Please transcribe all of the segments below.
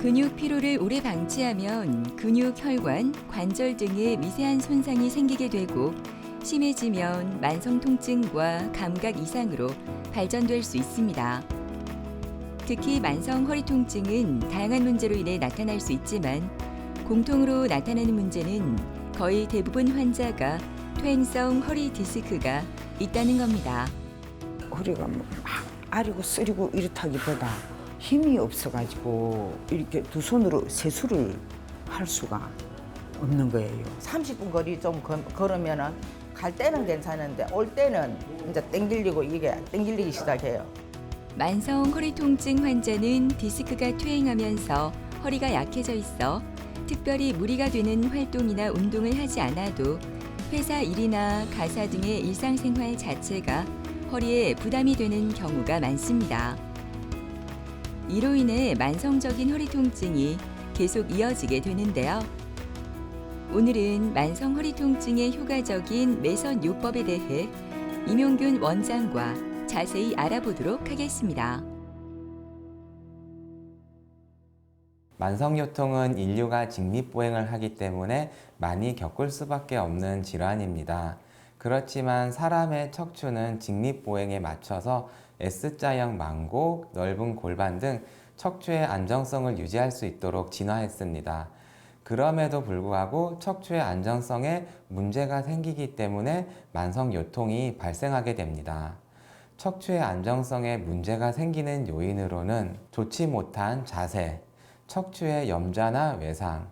근육 피로를 오래 방치하면 근육, 혈관, 관절 등의 미세한 손상이 생기게 되고 심해지면 만성 통증과 감각 이상으로 발전될 수 있습니다. 특히 만성 허리 통증은 다양한 문제로 인해 나타날 수 있지만 공통으로 나타나는 문제는 거의 대부분 환자가 퇴행성 허리 디스크가 있다는 겁니다. 허리가 막 아리고 쓰리고 이렇다기보다 힘이 없어가지고 이렇게 두 손으로 세수를 할 수가 없는 거예요. 30분 거리 좀 걸으면은 갈 때는 괜찮은데 올 때는 이제 땡길리고 이게 땡길리기 시작해요. 만성 허리 통증 환자는 디스크가 퇴행하면서 허리가 약해져 있어 특별히 무리가 되는 활동이나 운동을 하지 않아도 회사 일이나 가사 등의 일상생활 자체가 허리에 부담이 되는 경우가 많습니다. 이로 인해 만성적인 허리 통증이 계속 이어지게 되는데요. 오늘은 만성 허리 통증에 효과적인 매선요법에 대해 임용균 원장과 자세히 알아보도록 하겠습니다. 만성요통은 인류가 직립보행을 하기 때문에 많이 겪을 수밖에 없는 질환입니다. 그렇지만 사람의 척추는 직립보행에 맞춰서 S자형 망곡, 넓은 골반 등 척추의 안정성을 유지할 수 있도록 진화했습니다. 그럼에도 불구하고 척추의 안정성에 문제가 생기기 때문에 만성요통이 발생하게 됩니다. 척추의 안정성에 문제가 생기는 요인으로는 좋지 못한 자세, 척추의 염좌나 외상,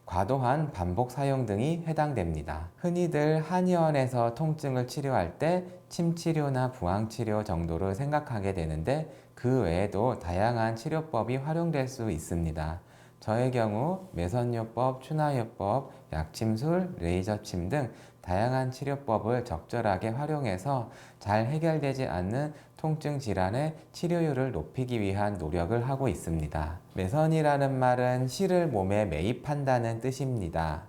과도한 반복 사용 등이 해당됩니다. 흔히들 한의원에서 통증을 치료할 때 침치료나 부항치료 정도로 생각하게 되는데 그 외에도 다양한 치료법이 활용될 수 있습니다. 저의 경우 매선요법, 추나요법, 약침술, 레이저침 등 다양한 치료법을 적절하게 활용해서 잘 해결되지 않는 통증 질환의 치료율을 높이기 위한 노력을 하고 있습니다. 매선이라는 말은 실을 몸에 매입한다는 뜻입니다.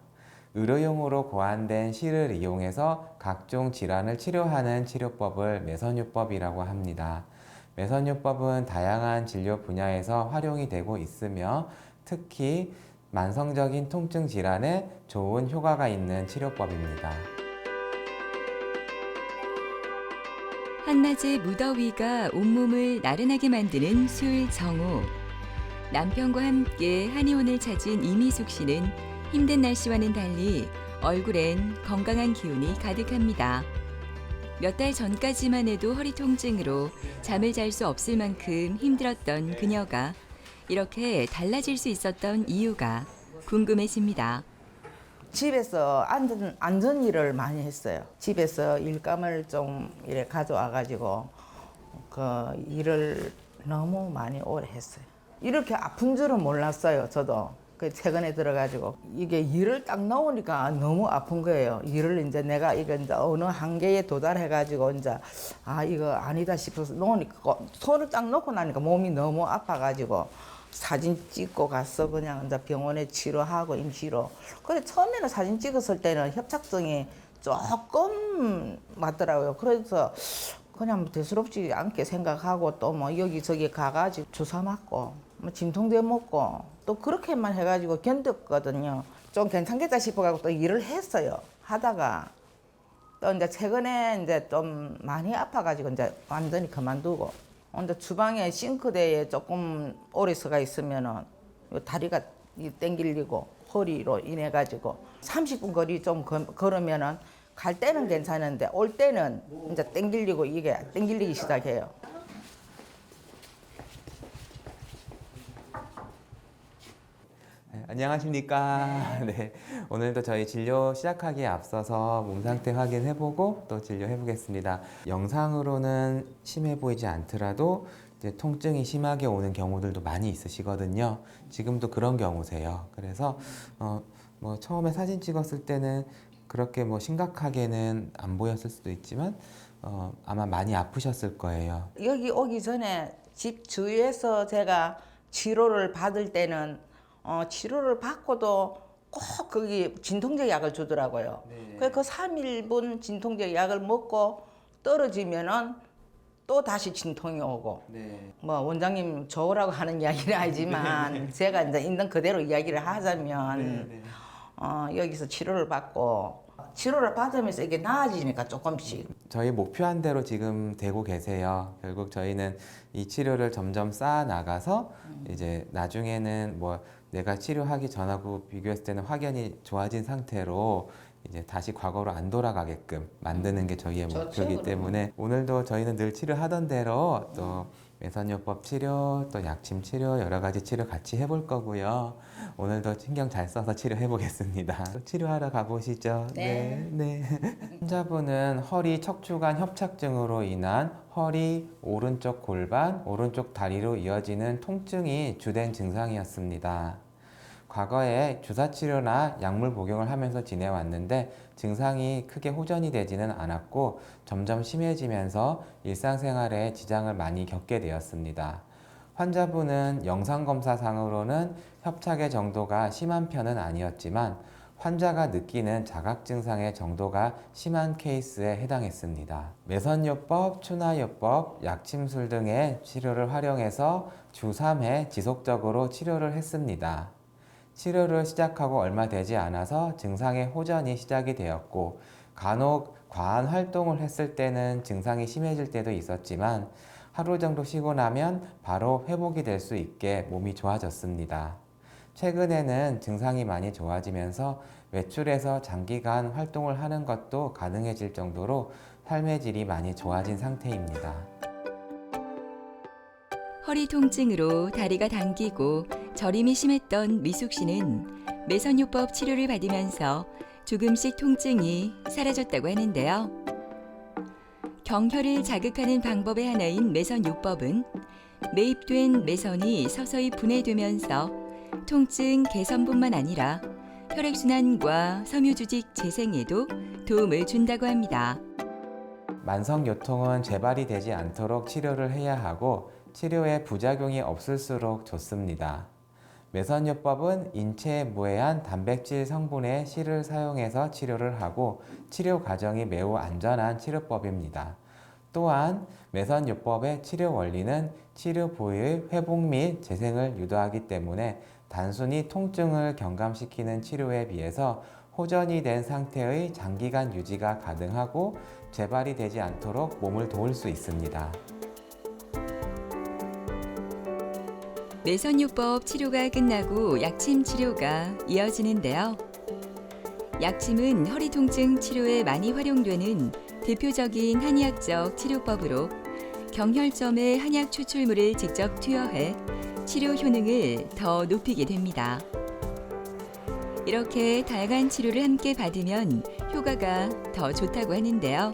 의료용으로 고안된 실을 이용해서 각종 질환을 치료하는 치료법을 매선요법이라고 합니다. 매선요법은 다양한 진료 분야에서 활용이 되고 있으며 특히 만성적인 통증 질환에 좋은 효과가 있는 치료법입니다. 한낮의 무더위가 온몸을 나른하게 만드는 수요일 정오. 남편과 함께 한의원을 찾은 이미숙 씨는 힘든 날씨와는 달리 얼굴엔 건강한 기운이 가득합니다. 몇 달 전까지만 해도 허리 통증으로 잠을 잘 수 없을 만큼 힘들었던 그녀가 이렇게 달라질 수 있었던 이유가 궁금해집니다. 집에서 앉은 일을 많이 했어요. 집에서 일감을 좀 이래 가져와가지고 그 일을 너무 많이 오래 했어요. 이렇게 아픈 줄은 몰랐어요. 저도 그 최근에 들어가지고 이게 일을 딱 넣으니까 너무 아픈 거예요. 일을 이제 내가 이거 이제 어느 한계에 도달해가지고 이제 아 이거 아니다 싶어서 놓으니까 손을 딱 놓고 나니까 몸이 너무 아파가지고. 사진 찍고 가서 그냥 이제 병원에 치료하고 임시로. 그래 처음에는 사진 찍었을 때는 협착증이 조금 맞더라고요. 그래서 그냥 대수롭지 않게 생각하고 또 뭐 여기저기 가가지고 주사 맞고 뭐 진통제 먹고 또 그렇게만 해가지고 견뎠거든요. 좀 괜찮겠다 싶어가지고 또 일을 했어요. 하다가 또 이제 최근에 이제 좀 많이 아파가지고 이제 완전히 그만두고. 근데 주방에 싱크대에 조금 오래 서가 있으면은 다리가 땡길리고 허리로 인해 가지고 30분 거리 좀 걸으면은 갈 때는 괜찮은데 올 때는 이제 땡길리고 이게 땡길리기 시작해요. 안녕하십니까. 네, 오늘도 저희 진료 시작하기에 앞서서 몸 상태 확인해보고 또 진료해보겠습니다. 영상으로는 심해 보이지 않더라도 이제 통증이 심하게 오는 경우들도 많이 있으시거든요. 지금도 그런 경우세요. 그래서 뭐 처음에 사진 찍었을 때는 그렇게 뭐 심각하게는 안 보였을 수도 있지만 아마 많이 아프셨을 거예요. 여기 오기 전에 집 주위에서 제가 치료를 받을 때는 치료를 받고도 꼭 거기 진통제 약을 주더라고요. 그래서 그 3일분 진통제 약을 먹고 떨어지면은 또 다시 진통이 오고. 네. 뭐 원장님 좋으라고 하는 이야기는 아니지만 제가 이제 있는 그대로 이야기를 하자면 여기서 치료를 받고 치료를 받으면서 이게 나아지니까 조금씩. 저희 목표한 대로 지금 되고 계세요. 결국 저희는 이 치료를 점점 쌓아 나가서 이제 나중에는 뭐 내가 치료하기 전하고 비교했을 때는 확연히 좋아진 상태로 이제 다시 과거로 안 돌아가게끔 만드는 게 저희의 좋죠, 목표이기 그럼. 때문에 오늘도 저희는 늘 치료하던 대로 또 매선요법 치료, 또 약침 치료, 여러 가지 치료 같이 해볼 거고요. 오늘도 신경 잘 써서 치료해 보겠습니다. 또 치료하러 가보시죠. 네. 네. 환자분은 허리 척추관 협착증으로 인한 허리, 오른쪽 골반, 오른쪽 다리로 이어지는 통증이 주된 증상이었습니다. 과거에 주사치료나 약물 복용을 하면서 지내왔는데 증상이 크게 호전이 되지는 않았고 점점 심해지면서 일상생활에 지장을 많이 겪게 되었습니다. 환자분은 영상검사상으로는 협착의 정도가 심한 편은 아니었지만 환자가 느끼는 자각 증상의 정도가 심한 케이스에 해당했습니다. 매선요법, 추나요법, 약침술 등의 치료를 활용해서 주 3회 지속적으로 치료를 했습니다. 치료를 시작하고 얼마 되지 않아서 증상의 호전이 시작이 되었고 간혹 과한 활동을 했을 때는 증상이 심해질 때도 있었지만 하루 정도 쉬고 나면 바로 회복이 될 수 있게 몸이 좋아졌습니다. 최근에는 증상이 많이 좋아지면서 외출해서 장기간 활동을 하는 것도 가능해질 정도로 삶의 질이 많이 좋아진 상태입니다. 허리 통증으로 다리가 당기고 저림이 심했던 미숙 씨는 매선요법 치료를 받으면서 조금씩 통증이 사라졌다고 하는데요. 경혈을 자극하는 방법의 하나인 매선요법은 매입된 매선이 서서히 분해되면서 통증 개선뿐만 아니라 혈액순환과 섬유조직 재생에도 도움을 준다고 합니다. 만성요통은 재발이 되지 않도록 치료를 해야 하고 치료에 부작용이 없을수록 좋습니다. 매선요법은 인체에 무해한 단백질 성분의 실을 사용해서 치료를 하고 치료 과정이 매우 안전한 치료법입니다. 또한 매선요법의 치료 원리는 치료 부위의 회복 및 재생을 유도하기 때문에 단순히 통증을 경감시키는 치료에 비해서 호전이 된 상태의 장기간 유지가 가능하고 재발이 되지 않도록 몸을 도울 수 있습니다. 매선요법 치료가 끝나고 약침 치료가 이어지는데요. 약침은 허리 통증 치료에 많이 활용되는 대표적인 한의학적 치료법으로 경혈점에 한약 추출물을 직접 투여해 치료 효능을 더 높이게 됩니다. 이렇게 다양한 치료를 함께 받으면 효과가 더 좋다고 하는데요.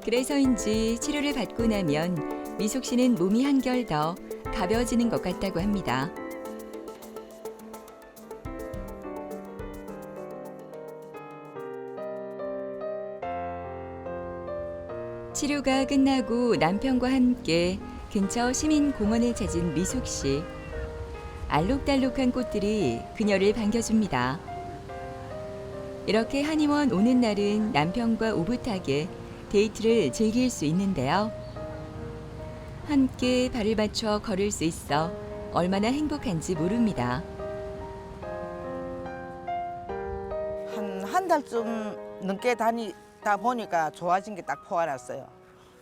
그래서인지 치료를 받고 나면 미숙 씨는 몸이 한결 더 가벼워지는 것 같다고 합니다. 치료가 끝나고 남편과 함께 근처 시민공원을 찾은 미숙 씨. 알록달록한 꽃들이 그녀를 반겨줍니다. 이렇게 한의원 오는 날은 남편과 오붓하게 데이트를 즐길 수 있는데요. 함께 발을 맞춰 걸을 수 있어 얼마나 행복한지 모릅니다. 한 달쯤 넘게 다니다 보니까 좋아진 게 딱 포가 났어요.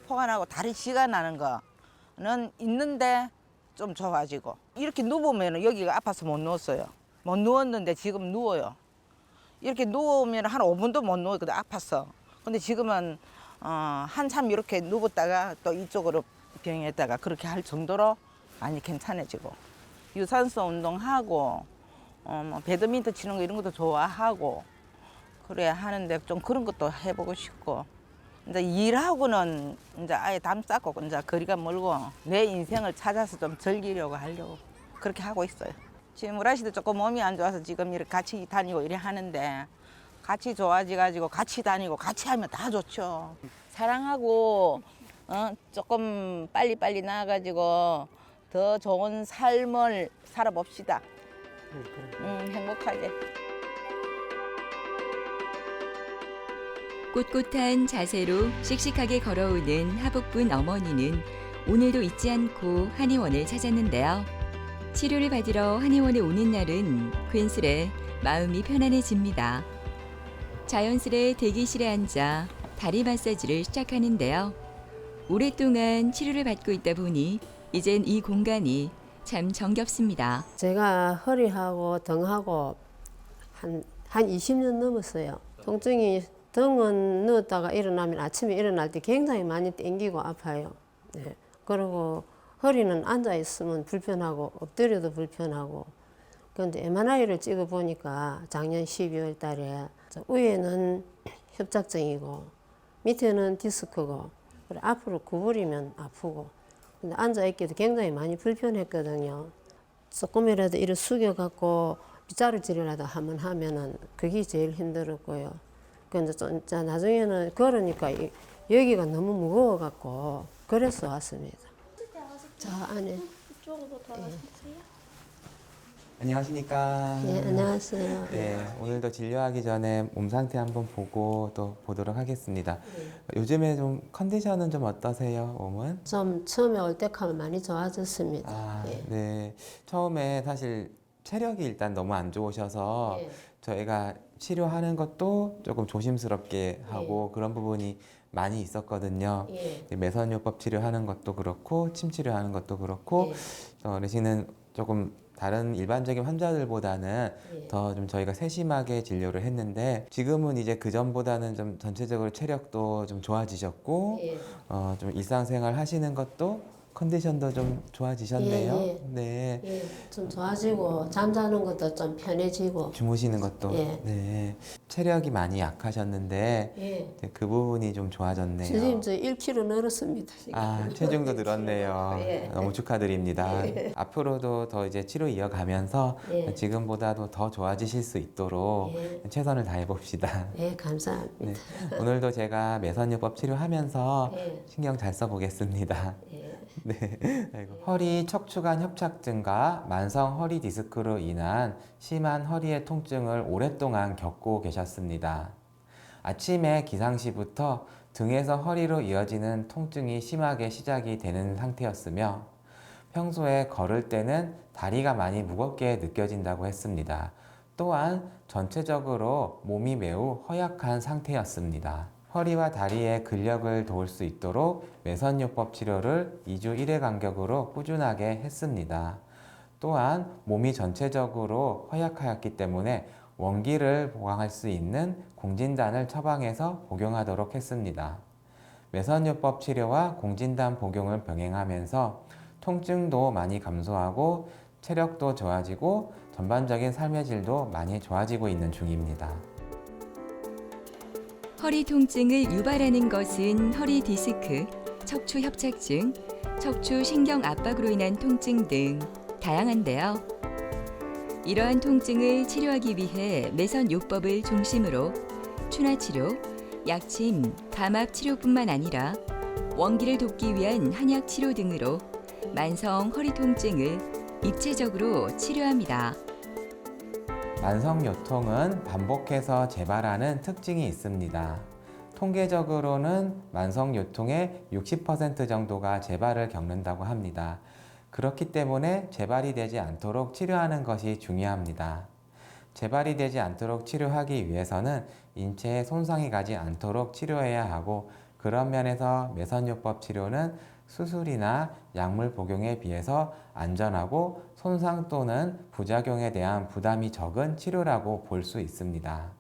포가 나고 다리 쥐가 나는 거는 있는데 좀 좋아지고 이렇게 누우면 여기가 아파서 못 누웠어요. 못 누웠는데 지금 누워요. 이렇게 누우면 한 5분도 못 누웠거든, 아파서. 근데 지금은 한참 이렇게 누웠다가 또 이쪽으로 병했다가 그렇게 할 정도로 많이 괜찮아지고 유산소 운동하고 뭐 배드민턴 치는 거 이런 것도 좋아하고 그래 하는데 좀 그런 것도 해보고 싶고 이제 일하고는 이제 아예 담 쌓고 이제 거리가 멀고 내 인생을 찾아서 좀 즐기려고 하려고 그렇게 하고 있어요. 지금 우라 씨도 조금 몸이 안 좋아서 지금 이렇게 같이 다니고 이래 하는데 같이 좋아지가지고 같이 다니고 같이 하면 다 좋죠. 사랑하고 조금 빨리빨리 나아가지고 더 좋은 삶을 살아봅시다. 행복하게. 꼿꼿한 자세로 씩씩하게 걸어오는 하복분 어머니는 오늘도 잊지 않고 한의원을 찾았는데요. 치료를 받으러 한의원에 오는 날은 괜스레 마음이 편안해집니다. 자연스레 대기실에 앉아 다리 마사지를 시작하는데요. 오랫동안 치료를 받고 있다 보니 이젠 이 공간이 참 정겹습니다. 제가 허리하고 등하고 한 20년 넘었어요. 통증이 등은 누웠다가 일어나면 아침에 일어날 때 굉장히 많이 땡기고 아파요. 네. 그리고 허리는 앉아 있으면 불편하고 엎드려도 불편하고. 그런데 MRI를 찍어 보니까 작년 12월 달에 위에는 협착증이고 밑에는 디스크고 그리고 앞으로 구부리면 아프고. 근데 앉아 있기도 굉장히 많이 불편했거든요. 조금이라도 이를 숙여 갖고 빗자루질이라도 한번 하면은 그게 제일 힘들었고요. 근데 나중에는 걸으니까 여기가 너무 무거워 갖고 그래서 왔습니다. 저 안에. 이쪽으로 돌아가세요. 안녕하십니까. 네, 안녕하세요. 네, 오늘도 진료하기 전에 몸 상태 한번 보고 또 보도록 하겠습니다. 요즘에 좀 컨디션은 좀 어떠세요, 몸은? 좀 처음에 올 때하면 많이 좋아졌습니다. 아, 예. 네. 처음에 사실 체력이 일단 너무 안 좋으셔서 예. 저희가 치료하는 것도 조금 조심스럽게 하고 그런 부분이 많이 있었거든요. 예. 매선요법 치료하는 것도 그렇고 침 치료하는 것도 그렇고 어르신은 조금 다른 일반적인 환자들보다는 예. 더 좀 저희가 세심하게 진료를 했는데 지금은 이제 그 전보다는 좀 전체적으로 체력도 좀 좋아지셨고 예. 좀 일상생활 하시는 것도 컨디션도 좀 좋아지셨네요. 예, 예. 네. 예, 좀 좋아지고 잠자는 것도 좀 편해지고. 주무시는 것도 예. 네. 체력이 많이 약하셨는데 예. 네, 그 부분이 좀 좋아졌네요. 선생님 저 1kg 늘었습니다. 지금. 아, 체중도 늘었네요. 예. 너무 축하드립니다. 앞으로도 더 이제 치료 이어가면서 예. 지금보다도 더 좋아지실 수 있도록 예. 최선을 다해 봅시다. 예, 감사합니다. 네. 오늘도 제가 매선요법 치료하면서 예. 신경 잘 써보겠습니다. 예. 네. 아이고. 허리 척추관 협착증과 만성 허리 디스크로 인한 심한 허리의 통증을 오랫동안 겪고 계셨습니다. 아침에 기상시부터 등에서 허리로 이어지는 통증이 심하게 시작이 되는 상태였으며 평소에 걸을 때는 다리가 많이 무겁게 느껴진다고 했습니다. 또한 전체적으로 몸이 매우 허약한 상태였습니다. 허리와 다리의 근력을 도울 수 있도록 매선요법 치료를 2주 1회 간격으로 꾸준하게 했습니다. 또한 몸이 전체적으로 허약하였기 때문에 원기를 보강할 수 있는 공진단을 처방해서 복용하도록 했습니다. 매선요법 치료와 공진단 복용을 병행하면서 통증도 많이 감소하고 체력도 좋아지고 전반적인 삶의 질도 많이 좋아지고 있는 중입니다. 허리 통증을 유발하는 것은 허리 디스크, 척추 협착증, 척추 신경 압박으로 인한 통증 등 다양한데요. 이러한 통증을 치료하기 위해 매선요법을 중심으로 추나치료, 약침, 감압 치료뿐만 아니라 원기를 돕기 위한 한약 치료 등으로 만성 허리 통증을 입체적으로 치료합니다. 만성 요통은 반복해서 재발하는 특징이 있습니다. 통계적으로는 만성 요통의 60% 정도가 재발을 겪는다고 합니다. 그렇기 때문에 재발이 되지 않도록 치료하는 것이 중요합니다. 재발이 되지 않도록 치료하기 위해서는 인체에 손상이 가지 않도록 치료해야 하고 그런 면에서 매선요법 치료는 수술이나 약물 복용에 비해서 안전하고 손상 또는 부작용에 대한 부담이 적은 치료라고 볼 수 있습니다.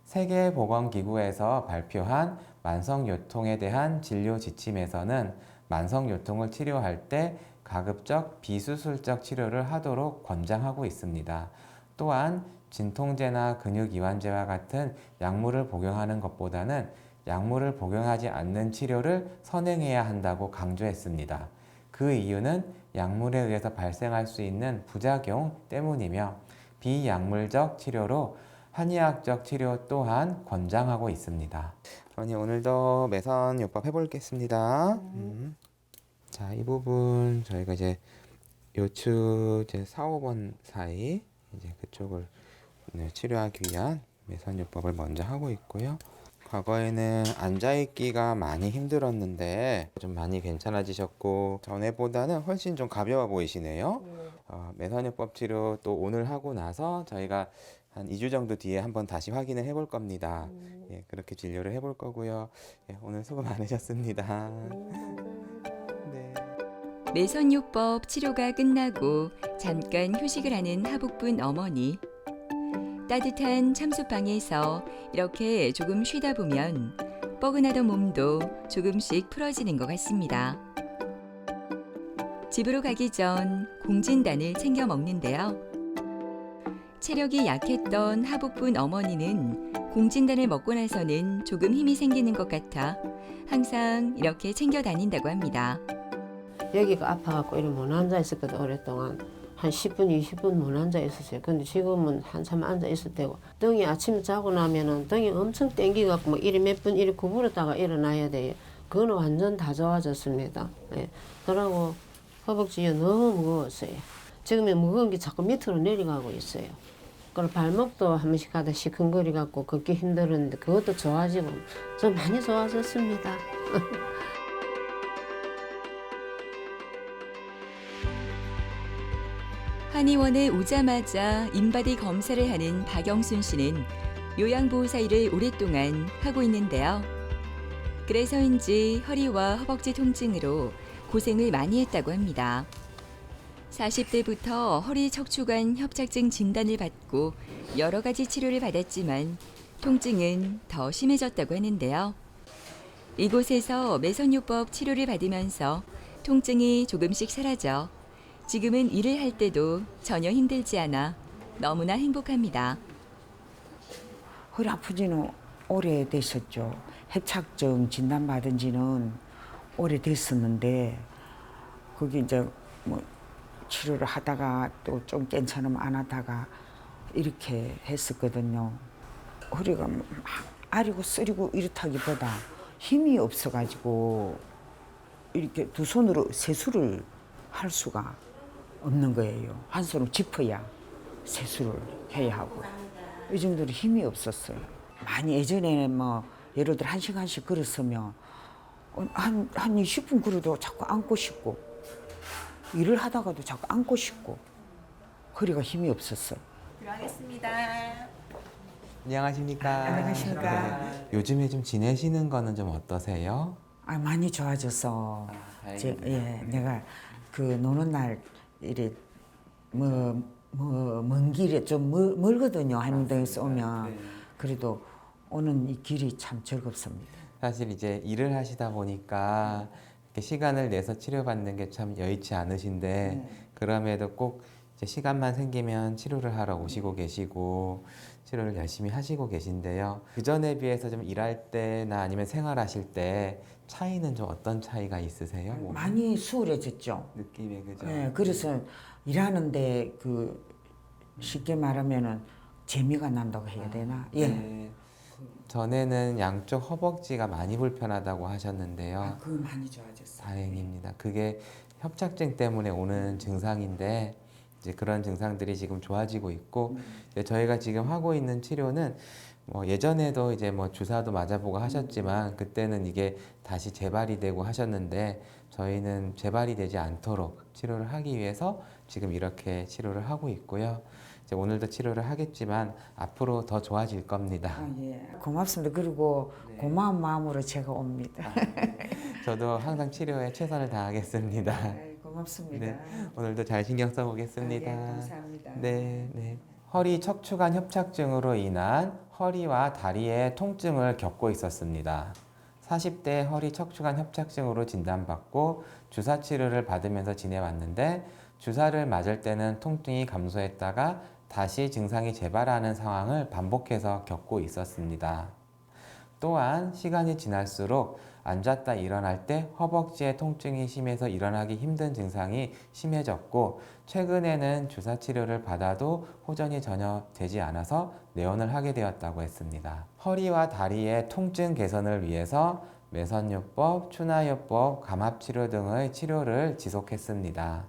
세계보건기구에서 발표한 만성요통에 대한 진료 지침에서는 만성요통을 치료할 때 가급적 비수술적 치료를 하도록 권장하고 있습니다. 또한 진통제나 근육이완제와 같은 약물을 복용하는 것보다는 약물을 복용하지 않는 치료를 선행해야 한다고 강조했습니다. 그 이유는 약물에 의해서 발생할 수 있는 부작용 때문이며 비약물적 치료로 한의학적 치료 또한 권장하고 있습니다. 어머니 오늘도 매선요법 해보겠습니다. 자, 이 부분 저희가 이제 요추 이제 4, 5번 사이 이제 그쪽을 치료하기 위한 매선요법을 먼저 하고 있고요. 과거에는 앉아있기가 많이 힘들었는데 좀 많이 괜찮아지셨고 전에보다는 훨씬 좀 가벼워 보이시네요. 매선요법 치료 또 오늘 하고 나서 저희가 한 2주 정도 뒤에 한번 다시 확인을 해볼 겁니다. 예, 그렇게 진료를 해볼 거고요. 예, 오늘 수고 많으셨습니다. 네. 매선요법 치료가 끝나고 잠깐 휴식을 하는 하복분 어머니. 따뜻한 참수방에서 이렇게 조금 쉬다 보면 뻐근하던 몸도 조금씩 풀어지는 것 같습니다. 집으로 가기 전 공진단을 챙겨 먹는데요. 체력이 약했던 하복분 어머니는 공진단을 먹고 나서는 조금 힘이 생기는 것 같아 항상 이렇게 챙겨 다닌다고 합니다. 여기가 아파갖고 이렇게 못 앉아 있었거든. 오랫동안 한 10분, 20분 못 앉아 있었어요. 근데 지금은 한참 앉아 있을 때고 등이 아침에 자고 나면은 등이 엄청 땡기갖고 뭐 이리 몇 분 이리 구부렸다가 일어나야 돼요. 그거는 완전 다 좋아졌습니다. 예. 그러고 허벅지가 너무 무거웠어요. 지금은 무거운 게 자꾸 밑으로 내려가고 있어요. 그리고 발목도 한 번씩 가다 시큰거리갖고 걷기 힘들었는데 그것도 좋아지고 좀 많이 좋아졌습니다. 한의원에 오자마자 인바디 검사를 하는 박영순 씨는 요양보호사 일을 오랫동안 하고 있는데요. 그래서인지 허리와 허벅지 통증으로 고생을 많이 했다고 합니다. 40대부터 허리 척추관 협착증 진단을 받고 여러 가지 치료를 받았지만 통증은 더 심해졌다고 하는데요. 이곳에서 매선요법 치료를 받으면서 통증이 조금씩 사라져 지금은 일을 할 때도 전혀 힘들지 않아 너무나 행복합니다. 허리 아프지는 오래되셨죠. 협착증 진단받은 지는 오래됐었는데 그게 이제 뭐 치료를 하다가 또 좀 괜찮으면 안 하다가 이렇게 했었거든요. 허리가 막 아리고 쓰리고 이렇다기보다 힘이 없어가지고 이렇게 두 손으로 세수를 할 수가 없는 거예요. 한 손을 짚어야 세수를 해야 하고 이 정도로 힘이 없었어요. 많이 예전에는 뭐 예를 들어 1시간씩 걸었으면 한 20분 걸어도 자꾸 앉고 싶고 일을 하다가도 자꾸 앉고 싶고 허리가 힘이 없었어요. 안녕하십니까. 안녕하십니까. 네. 요즘에 좀 지내시는 거는 좀 어떠세요? 아, 많이 좋아져서 다행입니다. 내가 그 노는 날 이래 먼 길에 좀 멀거든요. 할머니댁에서 오면 그래도 오는 이 길이 참 즐겁습니다. 사실 이제 일을 하시다 보니까 이렇게 시간을 내서 치료받는 게 참 여의치 않으신데 그럼에도 꼭 이제 시간만 생기면 치료를 하러 오시고 계시고 치료를 열심히 하시고 계신데요. 그 전에 비해서 좀 일할 때나 아니면 생활하실 때 차이는 좀 어떤 차이가 있으세요? 몸에? 많이 수월해졌죠. 느낌이 그죠? 네, 그래서 일하는데 그 쉽게 말하면은 재미가 난다고 해야 되나? 예. 네. 전에는 양쪽 허벅지가 많이 불편하다고 하셨는데요. 그거 많이 좋아졌어요. 다행입니다. 그게 협착증 때문에 오는 증상인데 이제 그런 증상들이 지금 좋아지고 있고 이제 저희가 지금 하고 있는 치료는 뭐 예전에도 이제 뭐 주사도 맞아보고 하셨지만 그때는 이게 다시 재발이 되고 하셨는데 저희는 재발이 되지 않도록 치료를 하기 위해서 지금 이렇게 치료를 하고 있고요. 이제 오늘도 치료를 하겠지만 앞으로 더 좋아질 겁니다. 아, 예. 고맙습니다. 그리고 고마운 마음으로 제가 옵니다. 저도 항상 치료에 최선을 다하겠습니다. 고맙습니다. 네, 오늘도 잘 신경 써보겠습니다. 감사합니다. 네, 네. 허리 척추관 협착증으로 인한 허리와 다리의 통증을 겪고 있었습니다. 40대 허리 척추관 협착증으로 진단받고 주사 치료를 받으면서 지내왔는데 주사를 맞을 때는 통증이 감소했다가 다시 증상이 재발하는 상황을 반복해서 겪고 있었습니다. 또한 시간이 지날수록 앉았다 일어날 때 허벅지의 통증이 심해서 일어나기 힘든 증상이 심해졌고 최근에는 주사 치료를 받아도 호전이 전혀 되지 않아서 내원을 하게 되었다고 했습니다. 허리와 다리의 통증 개선을 위해서 매선요법, 추나요법, 감압치료 등의 치료를 지속했습니다.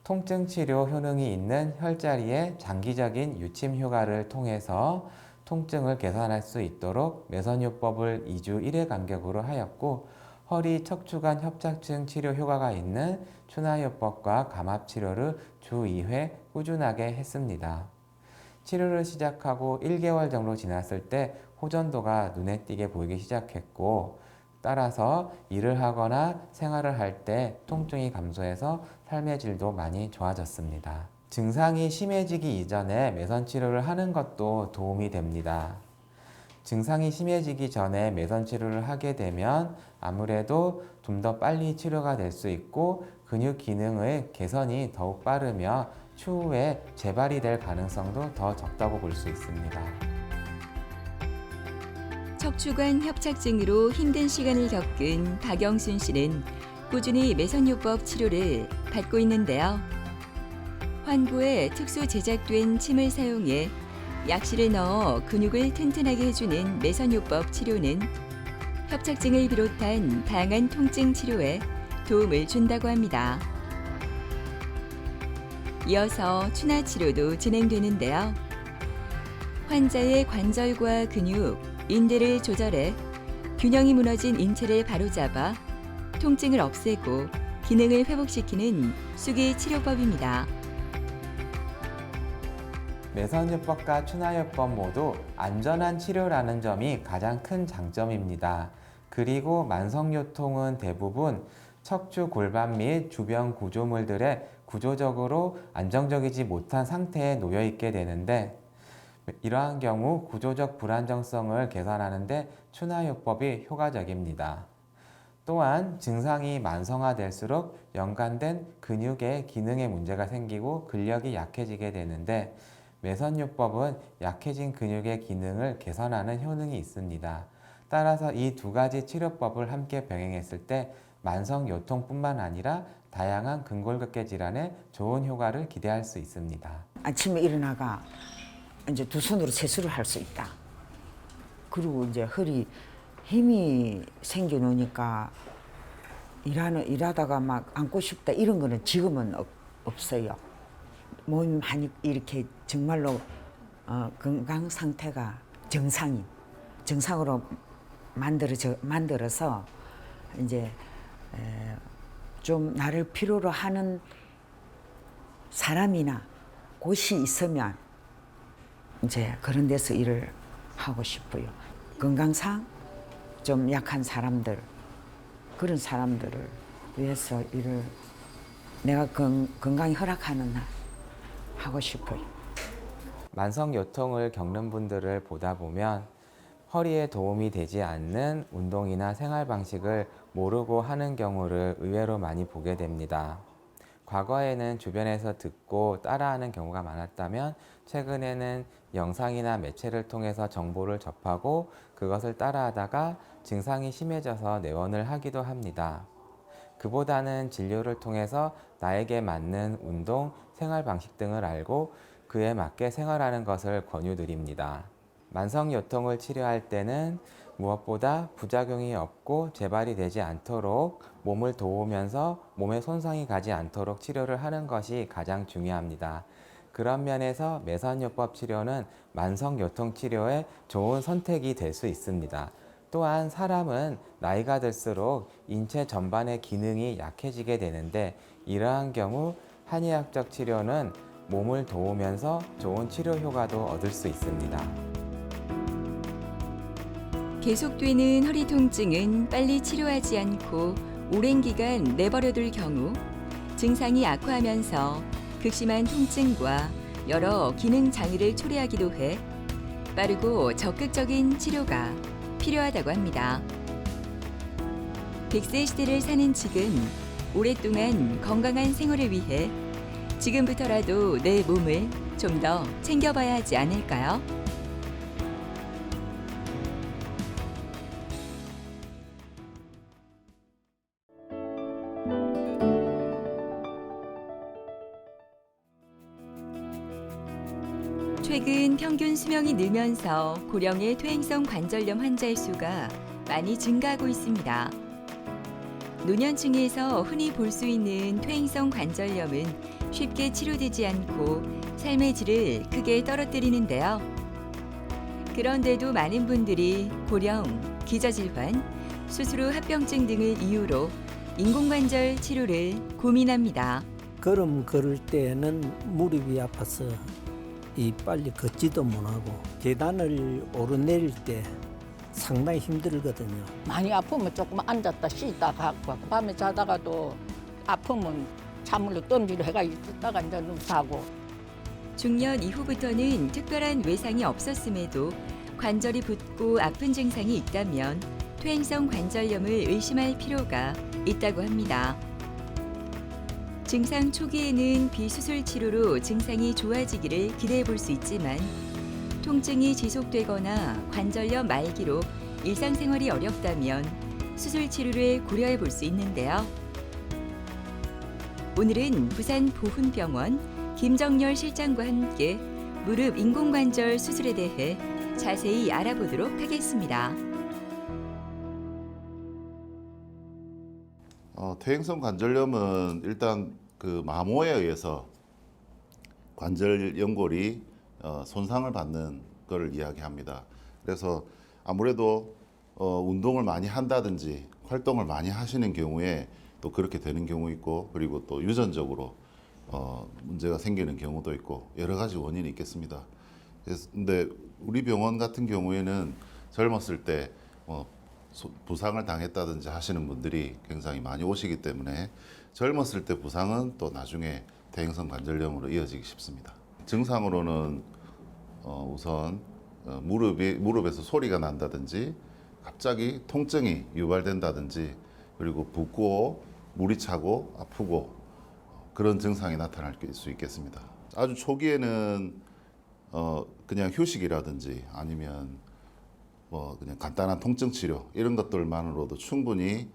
통증 치료 효능이 있는 혈자리의 장기적인 유침 효과를 통해서 통증을 개선할 수 있도록 매선요법을 2주 1회 간격으로 하였고 허리 척추관 협착증 치료 효과가 있는 추나요법과 감압치료를 주 2회 꾸준하게 했습니다. 치료를 시작하고 1개월 정도 지났을 때 호전도가 눈에 띄게 보이기 시작했고 따라서 일을 하거나 생활을 할 때 통증이 감소해서 삶의 질도 많이 좋아졌습니다. 증상이 심해지기 이전에 매선 치료를 하는 것도 도움이 됩니다. 증상이 심해지기 전에 매선 치료를 하게 되면 아무래도 좀 더 빨리 치료가 될 수 있고 근육 기능의 개선이 더욱 빠르며 추후에 재발이 될 가능성도 더 적다고 볼 수 있습니다. 척추관 협착증으로 힘든 시간을 겪은 박영순 씨는 꾸준히 매선요법 치료를 받고 있는데요. 환부에 특수 제작된 침을 사용해 약실을 넣어 근육을 튼튼하게 해주는 매선요법 치료는 협착증을 비롯한 다양한 통증 치료에 도움을 준다고 합니다. 이어서 추나 치료도 진행되는데요. 환자의 관절과 근육, 인대를 조절해 균형이 무너진 인체를 바로잡아 통증을 없애고 기능을 회복시키는 수기 치료법입니다. 매선요법과 추나요법 모두 안전한 치료라는 점이 가장 큰 장점입니다. 그리고 만성요통은 대부분 척추 골반 및 주변 구조물들의 구조적으로 안정적이지 못한 상태에 놓여 있게 되는데 이러한 경우 구조적 불안정성을 개선하는 데 추나요법이 효과적입니다. 또한 증상이 만성화될수록 연관된 근육의 기능에 문제가 생기고 근력이 약해지게 되는데 매선요법은 약해진 근육의 기능을 개선하는 효능이 있습니다. 따라서 이 두 가지 치료법을 함께 병행했을 때 만성요통뿐만 아니라 다양한 근골격계 질환에 좋은 효과를 기대할 수 있습니다. 아침에 일어나가 이제 두 손으로 세수를 할 수 있다. 그리고 이제 허리 힘이 생겨 놓으니까 일하다가 막 앉고 싶다 이런 거는 지금은 없어요. 몸이 많이 이렇게 정말로 건강 상태가 정상으로 만들어서 이제 좀 나를 필요로 하는 사람이나 곳이 있으면 이제 그런 데서 일을 하고 싶어요. 건강상 좀 약한 사람들, 그런 사람들을 위해서 일을 내가 건강이 허락하는 한 하고 싶어요. 만성요통을 겪는 분들을 보다 보면 허리에 도움이 되지 않는 운동이나 생활 방식을 모르고 하는 경우를 의외로 많이 보게 됩니다. 과거에는 주변에서 듣고 따라하는 경우가 많았다면 최근에는 영상이나 매체를 통해서 정보를 접하고 그것을 따라하다가 증상이 심해져서 내원을 하기도 합니다. 그보다는 진료를 통해서 나에게 맞는 운동, 생활 방식 등을 알고 그에 맞게 생활하는 것을 권유드립니다. 만성요통을 치료할 때는 무엇보다 부작용이 없고 재발이 되지 않도록 몸을 도우면서 몸에 손상이 가지 않도록 치료를 하는 것이 가장 중요합니다. 그런 면에서 매선요법 치료는 만성요통 치료의 좋은 선택이 될 수 있습니다. 또한 사람은 나이가 들수록 인체 전반의 기능이 약해지게 되는데 이러한 경우 한의학적 치료는 몸을 도우면서 좋은 치료 효과도 얻을 수 있습니다. 계속되는 허리 통증은 빨리 치료하지 않고 오랜 기간 내버려둘 경우 증상이 악화하면서 극심한 통증과 여러 기능 장애를 초래하기도 해 빠르고 적극적인 치료가 필요하다고 합니다. 100세 시대를 사는 지금 오랫동안 건강한 생활을 위해 지금부터라도 내 몸을 좀 더 챙겨봐야 하지 않을까요? 최근 평균 수명이 늘면서 고령의 퇴행성 관절염 환자의 수가 많이 증가하고 있습니다. 노년층에서 흔히 볼 수 있는 퇴행성 관절염은 쉽게 치료되지 않고 삶의 질을 크게 떨어뜨리는데요. 그런데도 많은 분들이 고령, 기저질환, 수술 후 합병증 등을 이유로 인공관절 치료를 고민합니다. 걸음 걸을 때는 무릎이 아파서 빨리 걷지도 못하고 계단을 오르내릴 때 상당히 힘들거든요. 많이 아프면 조금 앉았다 쉬다 갖고 밤에 자다가도 아프면 찬물로 뜸지로 해가 있다가 이제 누사고. 중년 이후부터는 특별한 외상이 없었음에도 관절이 붓고 아픈 증상이 있다면 퇴행성 관절염을 의심할 필요가 있다고 합니다. 증상 초기에는 비수술 치료로 증상이 좋아지기를 기대해 볼 수 있지만 통증이 지속되거나 관절염 말기로 일상생활이 어렵다면 수술 치료를 고려해 볼 수 있는데요. 오늘은 부산 보훈병원 김정열 실장과 함께 무릎 인공관절 수술에 대해 자세히 알아보도록 하겠습니다. 퇴행성 관절염은 일단 그 마모에 의해서 관절 연골이 손상을 받는 것을 이야기합니다. 그래서 아무래도 운동을 많이 한다든지 활동을 많이 하시는 경우에 또 그렇게 되는 경우 있고, 그리고 또 유전적으로 문제가 생기는 경우도 있고 여러 가지 원인이 있겠습니다. 근데 우리 병원 같은 경우에는 젊었을 때 부상을 당했다든지 하시는 분들이 굉장히 많이 오시기 때문에 젊었을 때 부상은 또 나중에 퇴행성 관절염으로 이어지기 쉽습니다. 증상으로는 우선 무릎에서 소리가 난다든지 갑자기 통증이 유발된다든지, 그리고 붓고 물이 차고 아프고 그런 증상이 나타날 수 있겠습니다. 아주 초기에는 그냥 휴식이라든지 아니면 그냥 간단한 통증 치료 이런 것들만으로도 충분히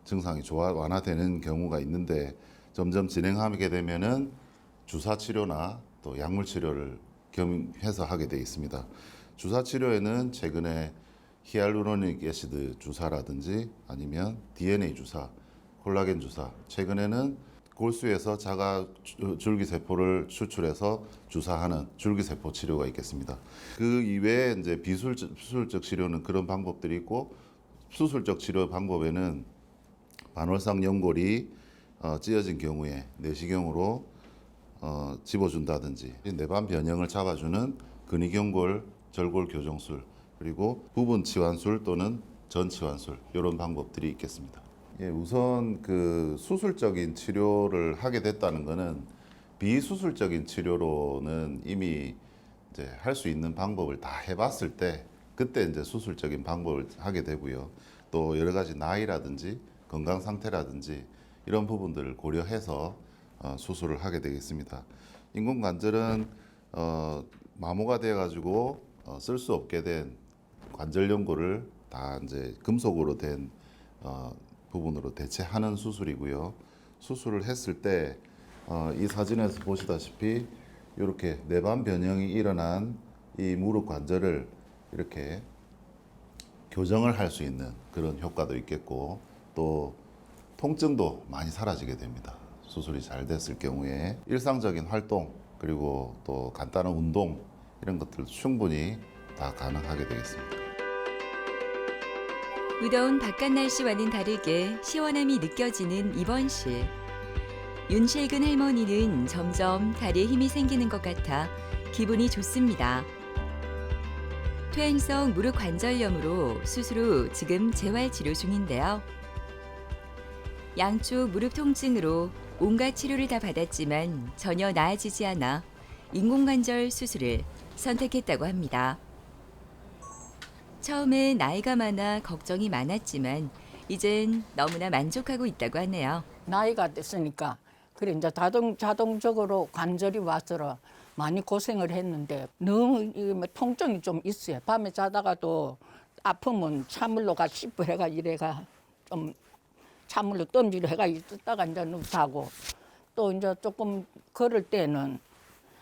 증상이 완화되는 경우가 있는데, 점점 진행하게 되면은 주사 치료나 또 약물 치료를 겸해서 하게 되어 있습니다. 주사 치료에는 최근에 히알루로닉 애시드 주사라든지 아니면 DNA 주사, 콜라겐 주사, 최근에는 골수에서 자가 줄기세포를 추출해서 주사하는 줄기세포 치료가 있겠습니다. 그 이외에 이제 비수술적 치료는 그런 방법들이 있고, 수술적 치료 방법에는 반월상 연골이 찢어진 경우에 내시경으로 집어준다든지 내반 변형을 잡아주는 근위경골 절골 교정술, 그리고 부분 치환술 또는 전 치환술 이런 방법들이 있겠습니다. 우선 그 수술적인 치료를 하게 됐다는 것은 비수술적인 치료로는 이미 이제 할 수 있는 방법을 다 해봤을 때 그때 이제 수술적인 방법을 하게 되고요. 또 여러 가지 나이라든지 건강 상태라든지 이런 부분들을 고려해서 수술을 하게 되겠습니다. 인공관절은 마모가 되어가지고 쓸 수 없게 된 관절 연골을 다 이제 금속으로 된 부분으로 대체하는 수술이고요. 수술을 했을 때 이 사진에서 보시다시피 이렇게 내반 변형이 일어난 이 무릎 관절을 이렇게 교정을 할 수 있는 그런 효과도 있겠고, 또 통증도 많이 사라지게 됩니다. 수술이 잘 됐을 경우에 일상적인 활동 그리고 또 간단한 운동 이런 것들도 충분히 다 가능하게 되겠습니다. 무더운 바깥 날씨와는 다르게 시원함이 느껴지는 입원실. 윤실근 할머니는 점점 다리에 힘이 생기는 것 같아 기분이 좋습니다. 퇴행성 무릎 관절염으로 수술 후 지금 재활치료 중인데요. 양쪽 무릎 통증으로 온갖 치료를 다 받았지만 전혀 나아지지 않아 인공관절 수술을 선택했다고 합니다. 처음엔 나이가 많아 걱정이 많았지만 이젠 너무나 만족하고 있다고 하네요. 나이가 됐으니까 그래 이제 자동적으로 관절이 와서 많이 고생을 했는데 너무 통증이 좀 있어요. 밤에 자다가도 아프면 찬물로 씹어 해가 이래가 좀 찬물로 뜸지로 해가 있다가 이제 누사고, 또 이제 조금 걸을 때는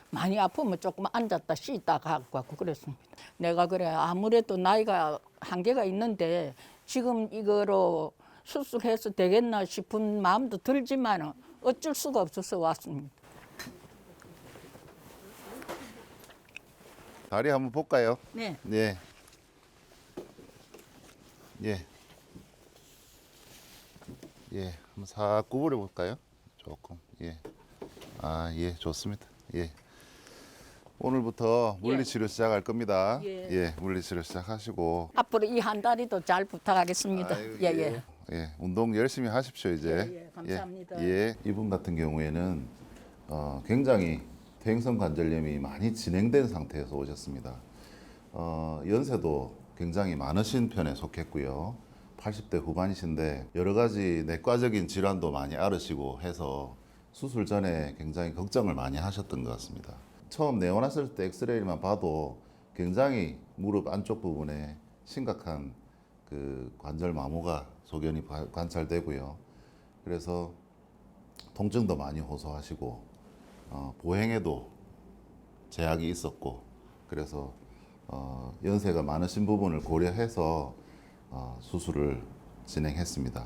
많이 아프면 조금 앉았다 쉬다 가고 그랬습니다. 내가 그래 아무래도 나이가 한계가 있는데 지금 이거로 수술해서 되겠나 싶은 마음도 들지만 어쩔 수가 없어서 왔습니다. 다리 한번 볼까요? 네. 네. 예. 예. 한번 싹 구부려 볼까요? 조금. 예. 아, 예. 좋습니다. 예. 오늘부터 물리치료 시작할 겁니다. 예. 예. 물리치료 시작하시고. 앞으로 이 한 다리도 잘 부탁하겠습니다. 아유, 예. 예. 운동 열심히 하십시오, 이제. 예, 감사합니다. 예. 이분 같은 경우에는 굉장히 퇴행성 관절염이 많이 진행된 상태에서 오셨습니다. 연세도 굉장히 많으신 편에 속했고요. 80대 후반이신데 여러 가지 내과적인 질환도 많이 앓으시고 해서 수술 전에 굉장히 걱정을 많이 하셨던 것 같습니다. 처음 내원하셨을 때 엑스레이만 봐도 굉장히 무릎 안쪽 부분에 심각한 그 관절 마모가 소견이 관찰되고요. 그래서 통증도 많이 호소하시고 보행에도 제약이 있었고, 그래서 연세가 많으신 부분을 고려해서 수술을 진행했습니다.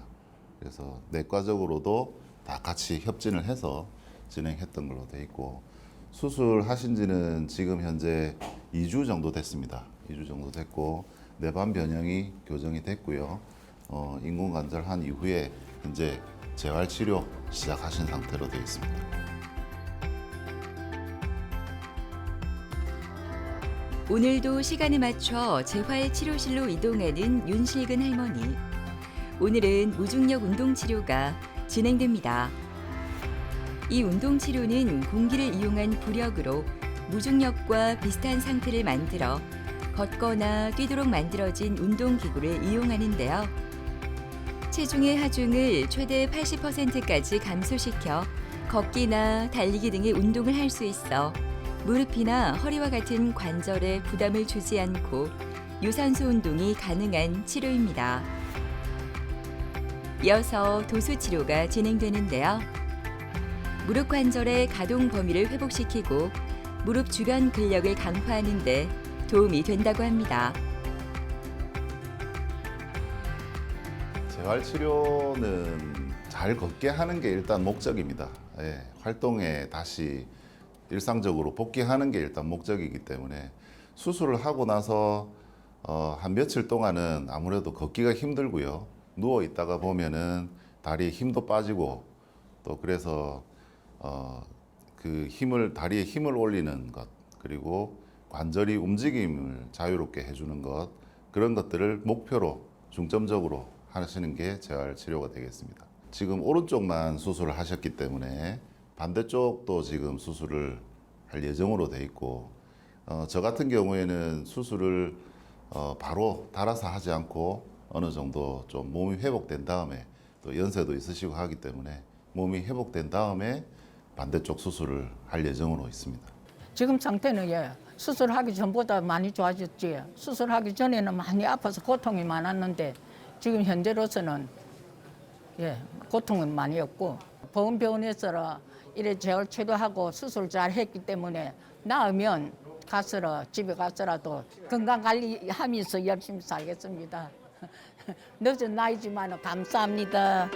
그래서 내과적으로도 다 같이 협진을 해서 진행했던 걸로 돼 있고, 수술하신 지는 지금 현재 2주 정도 됐습니다. 2주 정도 됐고 내반 변형이 교정이 됐고요. 인공관절 한 이후에 이제 재활치료 시작하신 상태로 되어 있습니다. 오늘도 시간에 맞춰 재활치료실로 이동하는 윤실근 할머니. 오늘은 무중력 운동치료가 진행됩니다. 이 운동치료는 공기를 이용한 부력으로 무중력과 비슷한 상태를 만들어 걷거나 뛰도록 만들어진 운동기구를 이용하는데요. 체중의 하중을 최대 80%까지 감소시켜 걷기나 달리기 등의 운동을 할 수 있어 무릎이나 허리와 같은 관절에 부담을 주지 않고 유산소 운동이 가능한 치료입니다. 이어서 도수 치료가 진행되는데요. 무릎 관절의 가동 범위를 회복시키고 무릎 주변 근력을 강화하는 데 도움이 된다고 합니다. 재활치료는 잘 걷게 하는 게 일단 목적입니다. 예, 활동에 다시 일상적으로 복귀하는 게 일단 목적이기 때문에 수술을 하고 나서 한 며칠 동안은 아무래도 걷기가 힘들고요. 누워 있다가 보면은 다리에 힘도 빠지고, 또 그래서 그 다리에 힘을 올리는 것, 그리고 관절이 움직임을 자유롭게 해주는 것, 그런 것들을 목표로 중점적으로 하시는 게 재활치료가 되겠습니다. 지금 오른쪽만 수술을 하셨기 때문에 반대쪽도 지금 수술을 할 예정으로 돼 있고, 저 같은 경우에는 수술을 바로 달아서 하지 않고 어느 정도 좀 몸이 회복된 다음에, 또 연세도 있으시고 하기 때문에 몸이 회복된 다음에 반대쪽 수술을 할 예정으로 있습니다. 지금 상태는 수술하기 전보다 많이 좋아졌지. 수술하기 전에는 많이 아파서 고통이 많았는데 지금 현재로서는 고통은 많이 없고, 보건병원에서 이래 재활 치료하고 수술 잘 했기 때문에 나으면 집에 가서라도 건강 관리하면서 열심히 살겠습니다. 늦은 나이지만 감사합니다.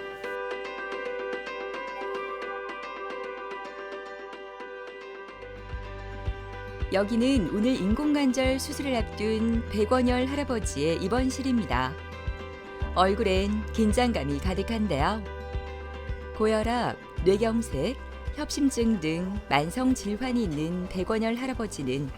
여기는 오늘 인공관절 수술을 앞둔 백원열 할아버지의 입원실입니다. 얼굴엔 긴장감이 가득한데요. 고혈압, 뇌경색, 협심증 등 만성 질환이 있는 백원열 할아버지는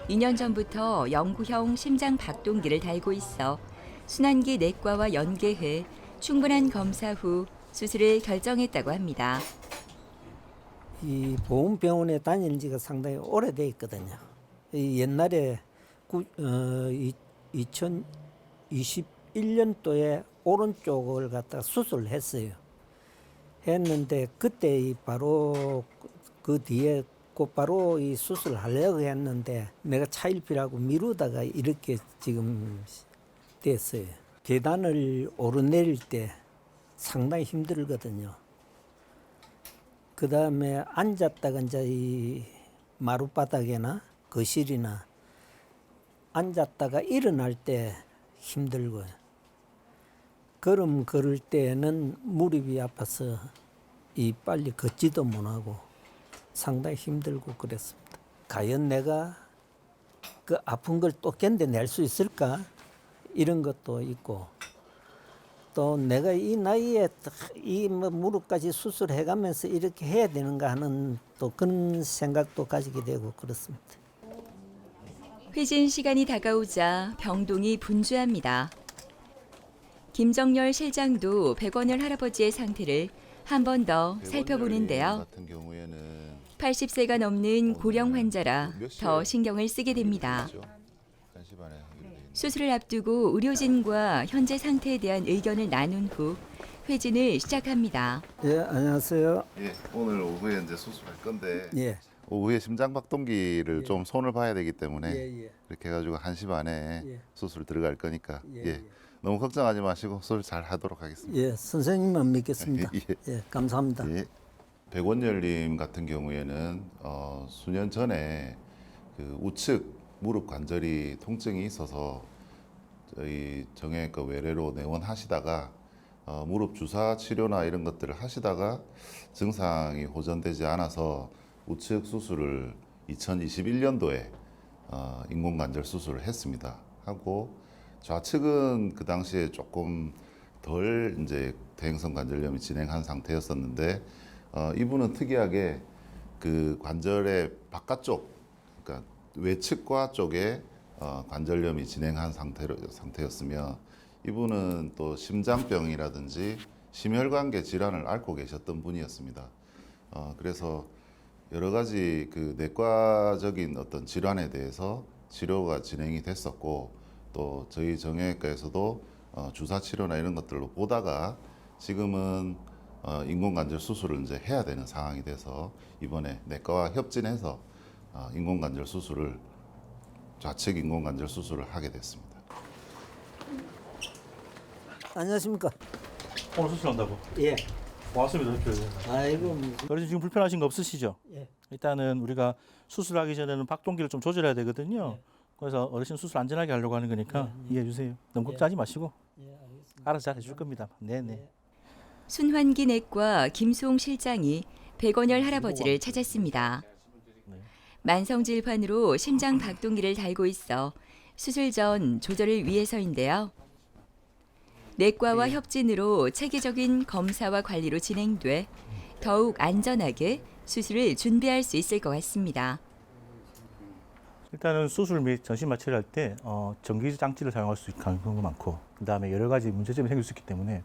2년 전부터 영구형 심장 박동기를 달고 있어 순환기 내과와 연계해 충분한 검사 후 수술을 결정했다고 합니다. 이 보험병원에 다니는 지가 상당히 오래돼 있거든요. 옛날에 2021년도에 오른쪽을 갖다 수술을 했어요. 했는데 그때 바로 그 뒤에 곧바로 이 수술을 하려고 했는데 내가 차일피라고 미루다가 이렇게 지금 됐어요. 계단을 오르내릴 때 상당히 힘들거든요. 그 다음에 앉았다가 이제 이 마룻바닥이나 거실이나 앉았다가 일어날 때 힘들고요. 걸음 걸을 때는 무릎이 아파서 빨리 걷지도 못하고 상당히 힘들고 그랬습니다. 과연 내가 그 아픈 걸 또 견뎌낼 수 있을까? 이런 것도 있고 또 내가 이 나이에 이 뭐 무릎까지 수술해가면서 이렇게 해야 되는가 하는 또 그런 생각도 가지게 되고 그렇습니다. 회진 시간이 다가오자 병동이 분주합니다. 김정열 실장도 백원열 할아버지의 상태를 한 번 더 살펴보는데요. 같은 경우에는 80세가 넘는 고령 환자라 더 신경을 쓰게 됩니다. 1시 반에 하기로 돼 있는. 수술을 앞두고 의료진과 현재 상태에 대한 의견을 나눈 후 회진을 시작합니다. 예, 안녕하세요. 예, 오늘 오후에 이제 수술할 건데 예, 오후에 심장 박동기를 좀 손을 봐야 되기 때문에 예. 이렇게 해가지고 1시 반에 예. 수술 들어갈 거니까 예, 예. 너무 걱정하지 마시고 수술 잘 하도록 하겠습니다. 예, 선생님만 믿겠습니다. 예. 예, 감사합니다. 예. 백원열님 같은 경우에는 수년 전에 그 우측 무릎 관절이 통증이 있어서 저희 정형외과 외래로 내원하시다가 무릎 주사 치료나 이런 것들을 하시다가 증상이 호전되지 않아서 우측 수술을 2021년도에 인공관절 수술을 했습니다. 하고 좌측은 그 당시에 조금 덜 이제 대행성 관절염이 진행한 상태였었는데 이분은 특이하게 그 관절의 바깥쪽, 그러니까 외측과 쪽에 관절염이 진행한 상태였으며 이분은 또 심장병이라든지 심혈관계 질환을 앓고 계셨던 분이었습니다. 그래서 여러 가지 그 내과적인 어떤 질환에 대해서 치료가 진행이 됐었고 또 저희 정형외과에서도 주사 치료나 이런 것들로 보다가 지금은 인공관절 수술을 이제 해야 되는 상황이 돼서 이번에 내과와 협진해서 인공관절 수술을 좌측 인공관절 수술을 하게 됐습니다. 안녕하십니까? 오늘 수술한다고? 예. 고맙습니다. 아이고, 어르신 지금 불편하신 거 없으시죠? 예. 일단은 우리가 수술하기 전에는 박동기를 좀 조절해야 되거든요. 그래서 어르신 수술 안전하게 하려고 하는 거니까 이해해 주세요. 너무 걱정하지 마시고. 알아서 잘 해줄 겁니다. 네네. 순환기 내과 김수홍 실장이 백원열 할아버지를 찾았습니다. 만성질환으로 심장 박동기를 달고 있어 수술 전 조절을 위해서인데요. 내과와 협진으로 체계적인 검사와 관리로 진행돼 더욱 안전하게 수술을 준비할 수 있을 것 같습니다. 일단은 수술 및 전신 마취를 할 때 전기 장치를 사용할 수 있는 가능성도 많고 그다음에 여러 가지 문제점이 생길 수 있기 때문에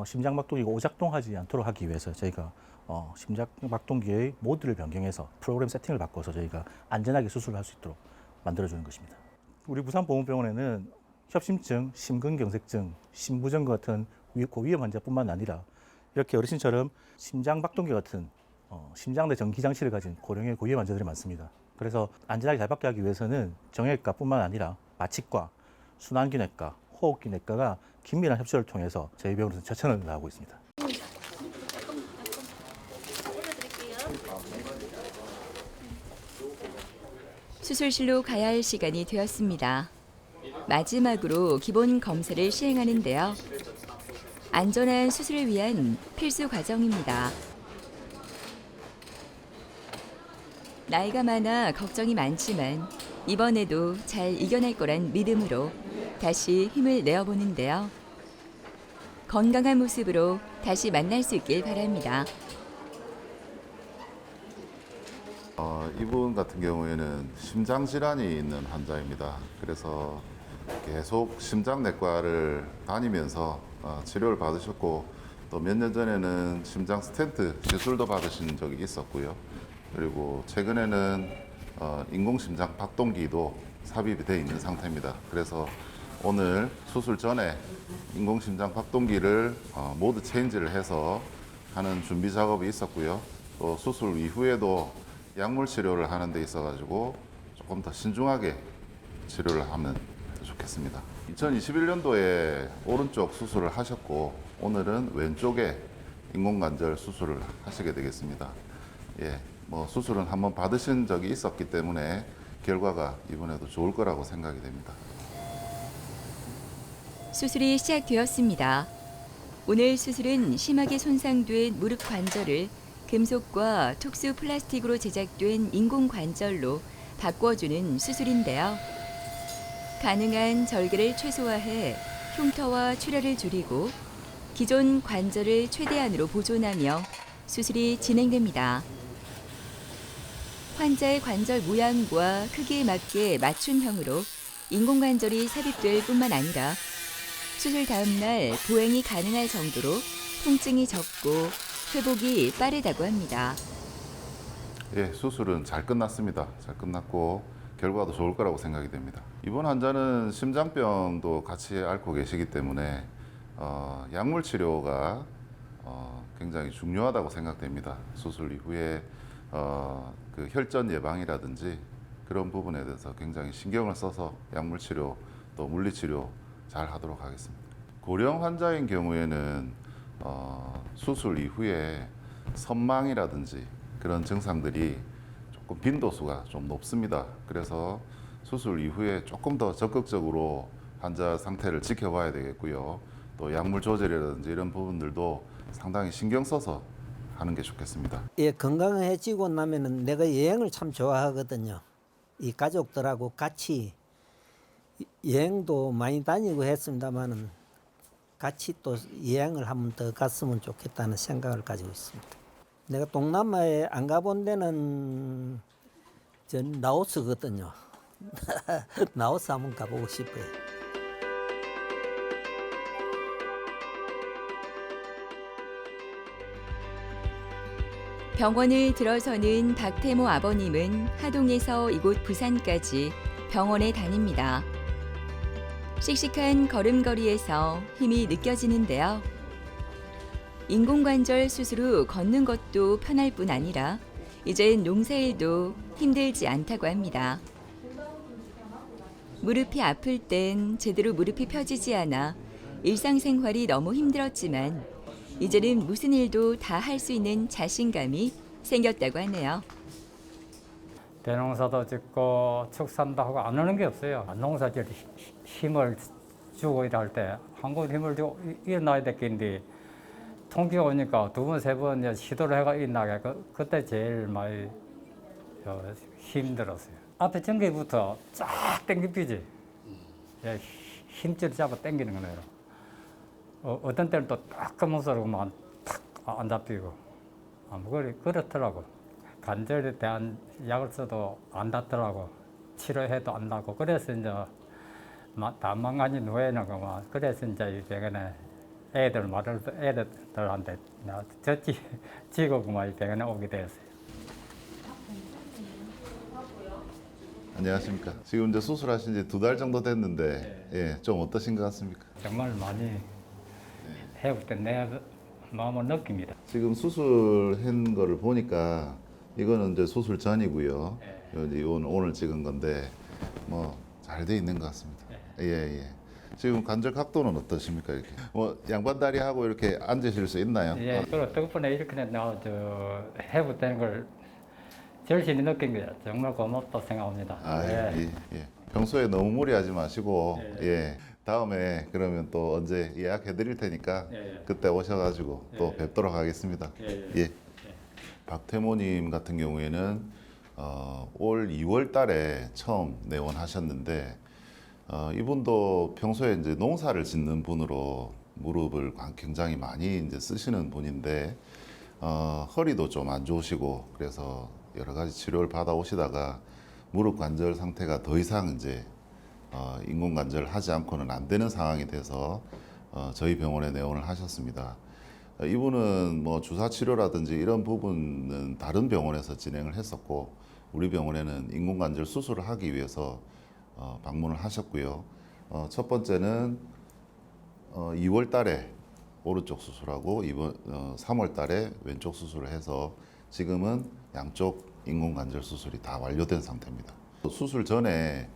심장 박동기가 오작동하지 않도록 하기 위해서 저희가 심장 박동기의 모드를 변경해서 프로그램 세팅을 바꿔서 저희가 안전하게 수술을 할 수 있도록 만들어주는 것입니다. 우리 부산보건병원에는 협심증, 심근경색증, 심부전 같은 고위험 환자뿐만 아니라 이렇게 어르신처럼 심장 박동기 같은 심장 내 전기 장치를 가진 고령의 고위험 환자들이 많습니다. 그래서 안전하게 잘 받게 하기 위해서는 정형외과뿐만 아니라 마취과, 순환기내과, 호흡기내과가 긴밀한 협조를 통해서 저희 병원에서 최선을 다하고 있습니다. 수술실로 가야 할 시간이 되었습니다. 마지막으로 기본 검사를 시행하는데요. 안전한 수술을 위한 필수 과정입니다. 나이가 많아 걱정이 많지만 이번에도 잘 이겨낼 거란 믿음으로 다시 힘을 내어보는데요. 건강한 모습으로 다시 만날 수 있길 바랍니다. 이분 같은 경우에는 심장 질환이 있는 환자입니다. 그래서 계속 심장내과를 다니면서 치료를 받으셨고 또 몇 년 전에는 심장 스텐트 시술도 받으신 적이 있었고요. 그리고 최근에는 인공심장 박동기도 삽입이 되어 있는 상태입니다. 그래서 오늘 수술 전에 인공심장 박동기를 모드 체인지를 해서 하는 준비 작업이 있었고요. 또 수술 이후에도 약물 치료를 하는 데 있어가지고 조금 더 신중하게 치료를 하면 좋겠습니다. 2021년도에 오른쪽 수술을 하셨고 오늘은 왼쪽에 인공관절 수술을 하시게 되겠습니다. 예, 뭐 수술은 한번 받으신 적이 있었기 때문에 결과가 이번에도 좋을 거라고 생각이 됩니다. 수술이 시작되었습니다. 오늘 수술은 심하게 손상된 무릎 관절을 금속과 특수 플라스틱으로 제작된 인공관절로 바꿔주는 수술인데요. 가능한 절개를 최소화해 흉터와 출혈을 줄이고 기존 관절을 최대한으로 보존하며 수술이 진행됩니다. 환자의 관절 모양과 크기에 맞게 맞춤형으로 인공관절이 삽입될 뿐만 아니라 수술 다음 날 보행이 가능할 정도로 통증이 적고 회복이 빠르다고 합니다. 예, 수술은 잘 끝났습니다. 잘 끝났고 결과도 좋을 거라고 생각이 됩니다. 이번 환자는 심장병도 같이 앓고 계시기 때문에 약물 치료가 굉장히 중요하다고 생각됩니다. 수술 이후에 그 혈전 예방이라든지 그런 부분에 대해서 굉장히 신경을 써서 약물 치료 또 물리 치료 잘 하도록 하겠습니다. 고령 환자인 경우에는 수술 이후에 선망이라든지 그런 증상들이 조금 빈도수가 좀 높습니다. 그래서 수술 이후에 조금 더 적극적으로 환자 상태를 지켜봐야 되겠고요. 또 약물 조절이라든지 이런 부분들도 상당히 신경 써서 하는 게 좋겠습니다. 예, 건강해지고 나면은 내가 여행을 참 좋아하거든요. 이 가족들하고 같이 여행도 많이 다니고 했습니다만은 같이 또 여행을 한번 더 갔으면 좋겠다는 생각을 가지고 있습니다. 내가 동남아에 안 가본 데는 전 라오스거든요. 라오스 한번 가보고 싶어요. 병원을 들어서는 박태모 아버님은 하동에서 이곳 부산까지 병원에 다닙니다. 씩씩한 걸음걸이에서 힘이 느껴지는데요. 인공관절 수술 후 걷는 것도 편할 뿐 아니라 이젠 농사일도 힘들지 않다고 합니다. 무릎이 아플 땐 제대로 무릎이 펴지지 않아 일상생활이 너무 힘들었지만 이제는 무슨 일도 다 할 수 있는 자신감이 생겼다고 하네요. 대농사도 짓고 축산도 하고 안 하는 게 없어요. 농사 지을 때 힘을 주고 일할 때 한국 힘을 주고 일어나야 됐겠는데 통기가 오니까 두 번, 세 번 시도를 해가 일어나게 그때 제일 많이 힘들었어요. 앞에 전기부터 쫙 당기피지. 힘줄 잡아 당기는 거예요. 어떤 때는 또 딱 검은소리만 탁 안 잡히고 그렇더라고. 관절에 대한 약을 써도 안 닿더라고. 치료해도 안 나고 그래서 이제 다 망가진 후에는 그래서 이제 이 병원에 애들한테 지고 이 병원에 오게 되었어요. 안녕하십니까. 지금 이제 수술하신 지 2달 정도 됐는데 예, 좀 어떠신 것 같습니까? 정말 많이 회복된 내 마음을 느낍니다. 지금 수술한 거를 보니까 이거는 이제 수술 전이고요. 오늘 찍은 건데 뭐 잘 돼 있는 것 같습니다. 예. 지금 관절 각도는 어떠십니까? 이렇게 양반다리 하고 이렇게 앉으실 수 있나요? 예, 그리고 덕분에 이렇게 회복되는 걸 절실히 느낀 게 정말 고맙다고 생각합니다. 예. 평소에 너무 무리하지 마시고 다음에 그러면 또 언제 예약해 드릴 테니까 그때 오셔가지고 또 뵙도록 하겠습니다. 박태모님 같은 경우에는 올 2월 달에 처음 내원하셨는데 이분도 평소에 이제 농사를 짓는 분으로 무릎을 굉장히 많이 이제 쓰시는 분인데 허리도 좀 안 좋으시고 그래서 여러 가지 치료를 받아 오시다가 무릎 관절 상태가 더 이상 이제 인공관절 하지 않고는 안 되는 상황이 돼서 저희 병원에 내원을 하셨습니다. 이분은 뭐 주사 치료라든지 이런 부분은 다른 병원에서 진행을 했었고 우리 병원에는 인공관절 수술을 하기 위해서 방문을 하셨고요. 첫 번째는 2월 달에 오른쪽 수술하고 3월 달에 왼쪽 수술을 해서 지금은 양쪽 인공관절 수술이 다 완료된 상태입니다. 수술 전에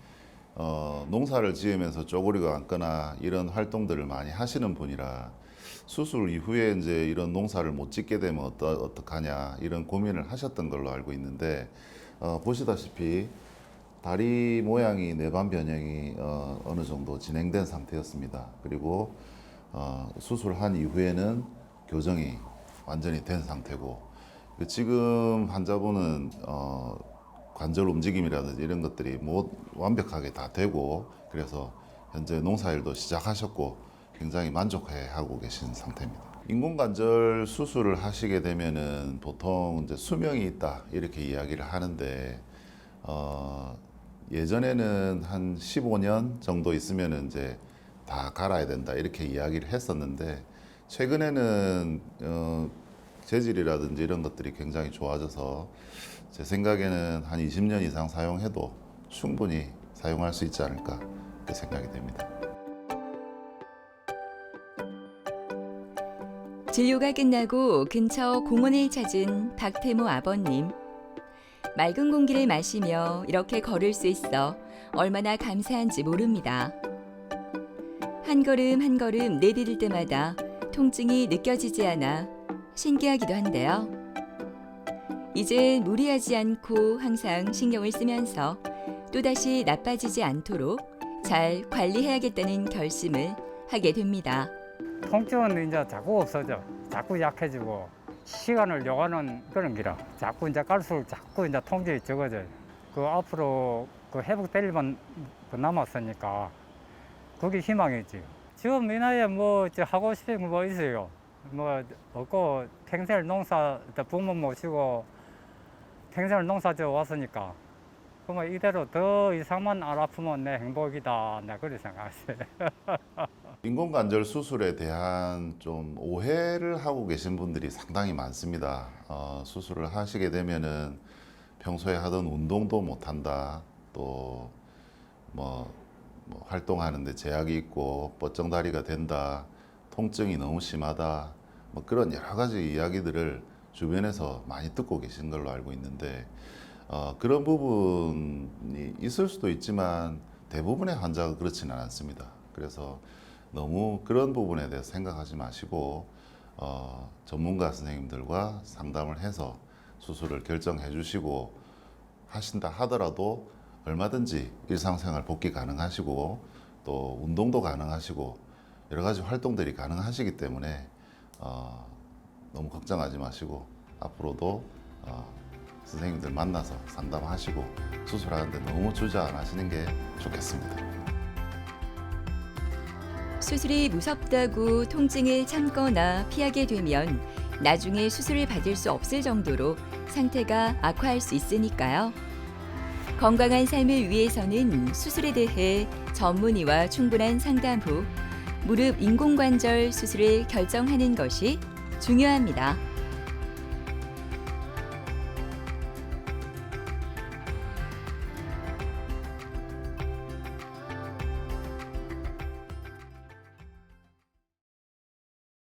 농사를 지으면서 쪼그리고 앉거나 이런 활동들을 많이 하시는 분이라 수술 이후에 이제 이런 농사를 못 짓게 되면 어떡하냐 이런 고민을 하셨던 걸로 알고 있는데 보시다시피 다리 모양이 내반 변형이 어느 정도 진행된 상태였습니다. 그리고 수술한 이후에는 교정이 완전히 된 상태고 지금 환자분은 관절 움직임이라든지 이런 것들이 완벽하게 다 되고 그래서 현재 농사일도 시작하셨고 굉장히 만족해 하고 계신 상태입니다. 인공관절 수술을 하시게 되면은 보통 이제 수명이 있다 이렇게 이야기를 하는데 예전에는 한 15년 정도 있으면은 이제 다 갈아야 된다 이렇게 이야기를 했었는데 최근에는 재질이라든지 이런 것들이 굉장히 좋아져서 제 생각에는 한 20년 이상 사용해도 충분히 사용할 수 있지 않을까 그렇게 생각이 됩니다. 진료가 끝나고 근처 공원을 찾은 박태모 아버님. 맑은 공기를 마시며 이렇게 걸을 수 있어 얼마나 감사한지 모릅니다. 한 걸음 한 걸음 내디딜 때마다 통증이 느껴지지 않아 신기하기도 한데요. 이제 무리하지 않고 항상 신경을 쓰면서 또다시 나빠지지 않도록 잘 관리해야겠다는 결심을 하게 됩니다. 통증은 이제 자꾸 없어져. 자꾸 약해지고 시간을 요하는 그런 기라. 자꾸 이제 갈수록 자꾸 이제 통증이 적어져요. 그 앞으로 그 회복될 일만 남았으니까 그게 희망이지. 지금 이 나이에 뭐 하고 싶은 거 뭐 있어요? 뭐 없고 평생을 농사 부모 모시고 평생을 농사져 왔으니까 그러면 이대로 더 이상만 안 아프면 내 행복이다. 나 그렇게 생각했어요. 인공관절 수술에 대한 좀 오해를 하고 계신 분들이 상당히 많습니다. 수술을 하시게 되면은 평소에 하던 운동도 못 한다. 또 뭐 활동하는데 제약이 있고 뻗정다리가 된다. 통증이 너무 심하다. 뭐 그런 여러 가지 이야기들을 주변에서 많이 듣고 계신 걸로 알고 있는데 그런 부분이 있을 수도 있지만 대부분의 환자가 그렇지는 않습니다. 그래서 너무 그런 부분에 대해서 생각하지 마시고 전문가 선생님들과 상담을 해서 수술을 결정해 주시고 하신다 하더라도 얼마든지 일상생활 복귀 가능하시고 또 운동도 가능하시고 여러 가지 활동들이 가능하시기 때문에 너무 걱정하지 마시고 앞으로도 선생님들 만나서 상담하시고 수술하는데 너무 주저 안 하시는 게 좋겠습니다. 수술이 무섭다고 통증을 참거나 피하게 되면 나중에 수술을 받을 수 없을 정도로 상태가 악화할 수 있으니까요. 건강한 삶을 위해서는 수술에 대해 전문의와 충분한 상담 후 무릎 인공관절 수술을 결정하는 것이 중요합니다.